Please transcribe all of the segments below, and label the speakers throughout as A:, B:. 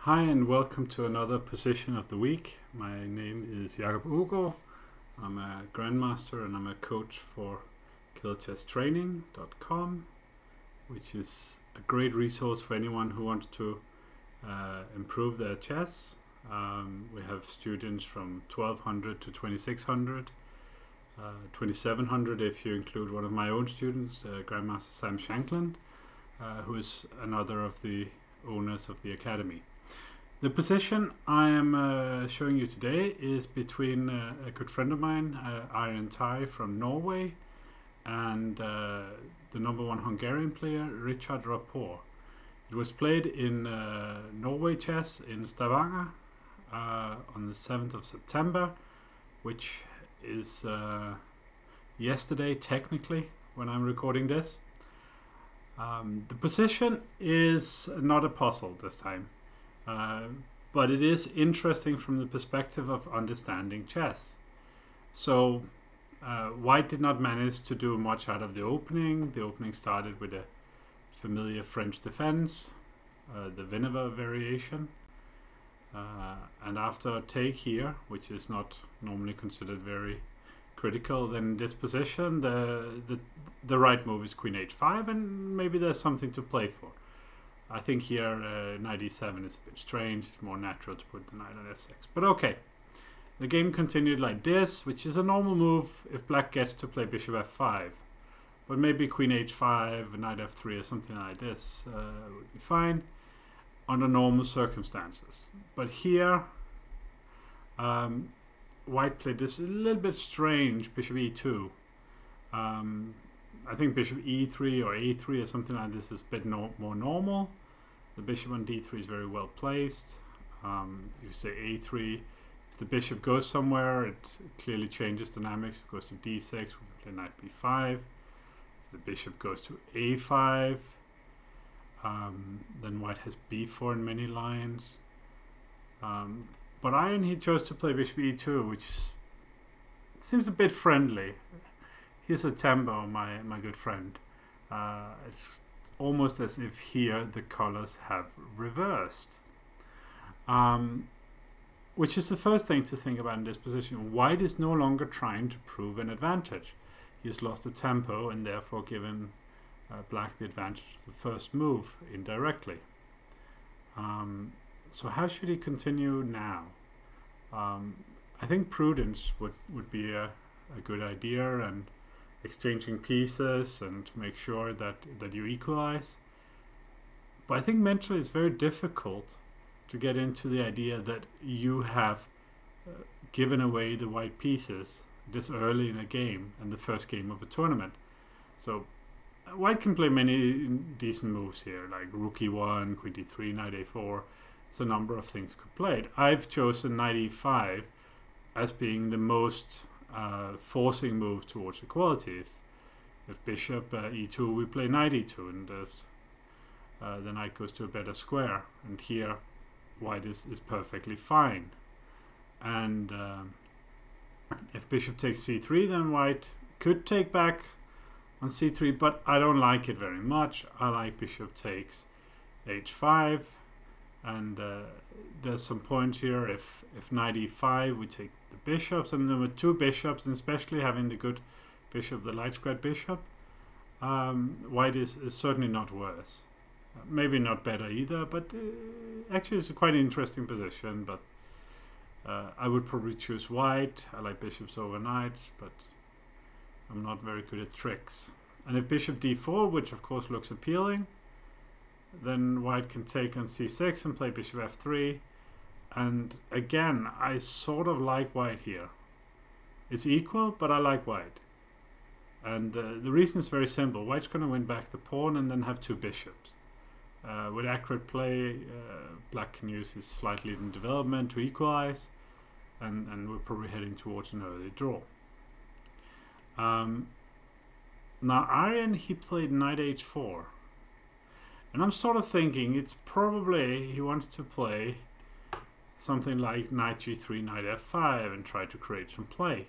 A: Hi and welcome to another position of the week. My name is Aagaard. I'm a grandmaster and I'm a coach for killchesstraining.com, which is a great resource for anyone who wants to improve their chess. We have students from 1200 to 2600, 2700 if you include one of my own students, Grandmaster Sam Shankland, who is another of the owners of the academy. The position I am showing you today is between a good friend of mine, Aryan Tari from Norway, and the #1 Hungarian player, Rapport. It was played in Norway chess in Stavanger on the 7th of September, which is yesterday technically when I'm recording this. The position is not a puzzle this time. But it is interesting from the perspective of understanding chess. So White did not manage to do much out of the opening. The opening started with a familiar French defense, the Vinegar variation. And after a take here, which is not normally considered very critical, then in this position the right move is Queen H5, and maybe there's something to play for. I think here knight e7 is a bit strange. It's more natural to put the knight on f6. But okay, the game continued like this, which is a normal move if black gets to play bishop f5. But maybe queen h5, knight f3 or something like this would be fine under normal circumstances. But here, White played this a little bit strange, bishop e2. I think bishop e3 or a3 or something like this is a bit more normal. The bishop on d3 is very well placed. You say a3. If the bishop goes somewhere, it clearly changes dynamics. If it goes to d6, we can play knight b5. If the bishop goes to a5, then White has b4 in many lines. But Aryan, he chose to play bishop e2, which seems a bit friendly. Here's a tempo, my good friend. It's almost as if here the colors have reversed. Which is the first thing to think about in this position. White is no longer trying to prove an advantage. He has lost the tempo and therefore given black the advantage of the first move indirectly. So how should he continue now? I think prudence would be a good idea, and exchanging pieces and make sure that you equalize. But I think mentally it's very difficult to get into the idea that you have given away the white pieces this early in a game and the first game of a tournament. So White can play many decent moves here, like rook e1, queen d3, knight a4. It's a number of things you could play. I've chosen knight e5 as being the most forcing move towards equality. If bishop e2, we play knight e2, and the knight goes to a better square. And here, White is perfectly fine. And if bishop takes c3, then White could take back on c3, but I don't like it very much. I like bishop takes h5, and there's some point here. If knight e5, we take the bishops, and then with two bishops, and especially having the good bishop, the light squared bishop, White is certainly not worse. Maybe not better either, but actually it's a quite interesting position. But I would probably choose White. I like bishops over knights, but I'm not very good at tricks. And if bishop d4, which of course looks appealing, then White can take on c6 and play bishop f3. And again, I sort of like White here. It's equal, but I like White. And the reason is very simple. White's going to win back the pawn and then have two bishops. With accurate play, Black can use his slight lead in development to equalize, and we're probably heading towards an early draw. Now Aryan, he played knight h4. And I'm sort of thinking it's probably he wants to play something like knight g3, knight f5 and try to create some play.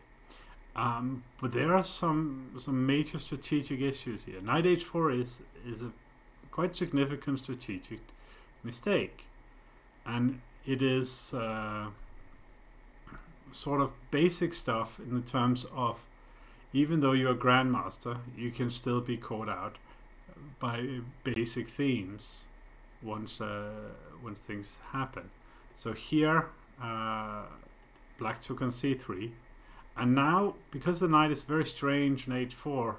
A: But there are some major strategic issues here. Knight h4 is a quite significant strategic mistake. and it is sort of basic stuff in the terms of, even though you're a grandmaster, you can still be caught out by basic themes once things happen. So here black took on c3, and now because the knight is very strange in h4,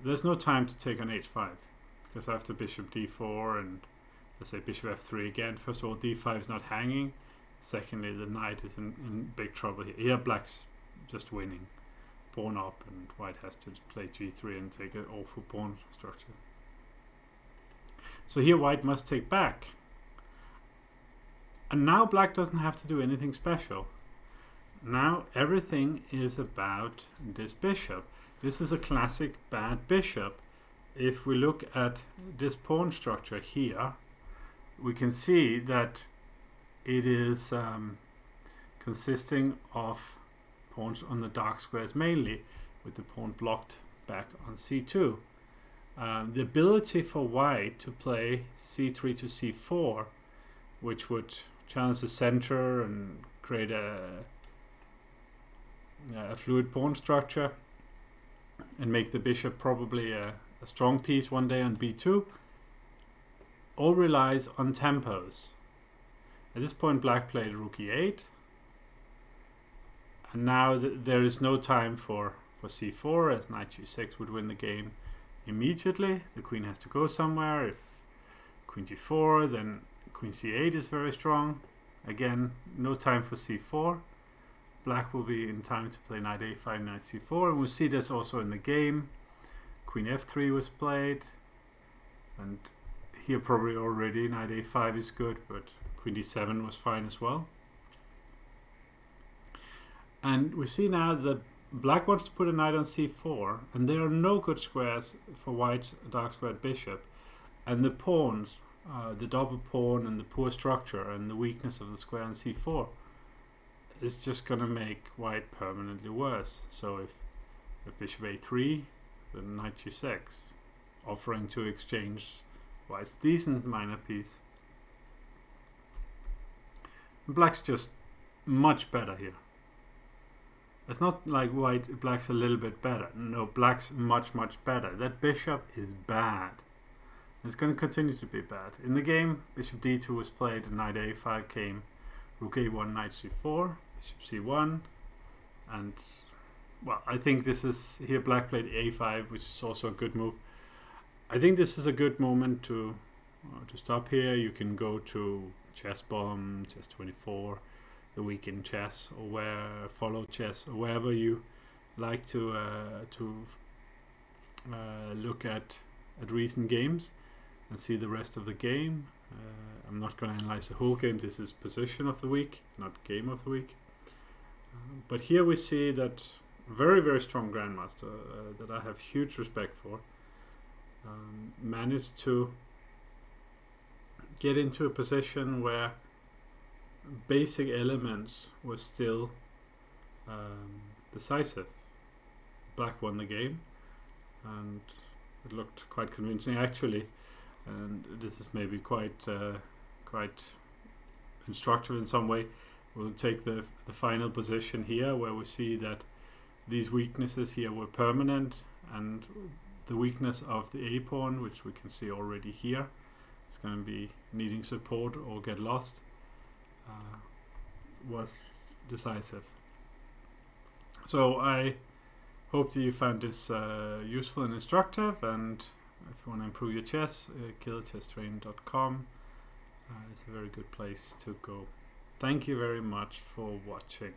A: there's no time to take on h5, because after bishop d4 and let's say bishop f3 again, first of all d5 is not hanging, secondly the knight is in big trouble here. Here black's just winning pawn up, and white has to play g3 and take an awful pawn structure. So here white must take back, and now black doesn't have to do anything special. Now everything is about this bishop. This is a classic bad bishop. If we look at this pawn structure here, we can see that it is consisting of pawns on the dark squares mainly, with the pawn blocked back on c2. The ability for white to play c3 to c4, which would challenge the center and create a fluid pawn structure and make the bishop probably a strong piece one day on b2, all relies on tempos. At this point black played rook e8, and now there is no time for c4, as knight g6 would win the game immediately. The queen has to go somewhere. If queen g4, then queen c8 is very strong. Again, no time for c4. Black will be in time to play knight a5, knight c4, and we'll see this also in the game. Queen f3 was played, and here probably already knight a5 is good, but queen d7 was fine as well. And we see now that black wants to put a knight on c4, and there are no good squares for white's dark squared bishop, and the pawns, the double pawn and the poor structure and the weakness of the square on c4 is just going to make white permanently worse. So if bishop a3, then knight g6, offering to exchange white's decent minor piece. Black's just much better here. It's not like black's a little bit better. No, black's much better. That bishop is bad. It's going to continue to be bad. In the game, bishop d2 was played, and knight a5 came, rook a1, knight c4, bishop c1, and well, I think this is, here black played a5, which is also a good move. I think this is a good moment to stop here. You can go to Chess Bomb, Chess 24, the Week in Chess, or Follow Chess, or wherever you like to look at recent games and see the rest of the game. I'm not going to analyze the whole game. This is position of the week, not game of the week. But here we see that very strong grandmaster that I have huge respect for managed to get into a position where basic elements were still decisive. Black won the game, and it looked quite convincing actually, and this is maybe quite instructive in some way. We'll take the final position here, where we see that these weaknesses here were permanent, and the weakness of the A pawn, which we can see already here, it's going to be needing support or get lost, was decisive. So I hope that you found this useful and instructive, and if you want to improve your chess, KillerChessTraining.com is a very good place to go. Thank you very much for watching.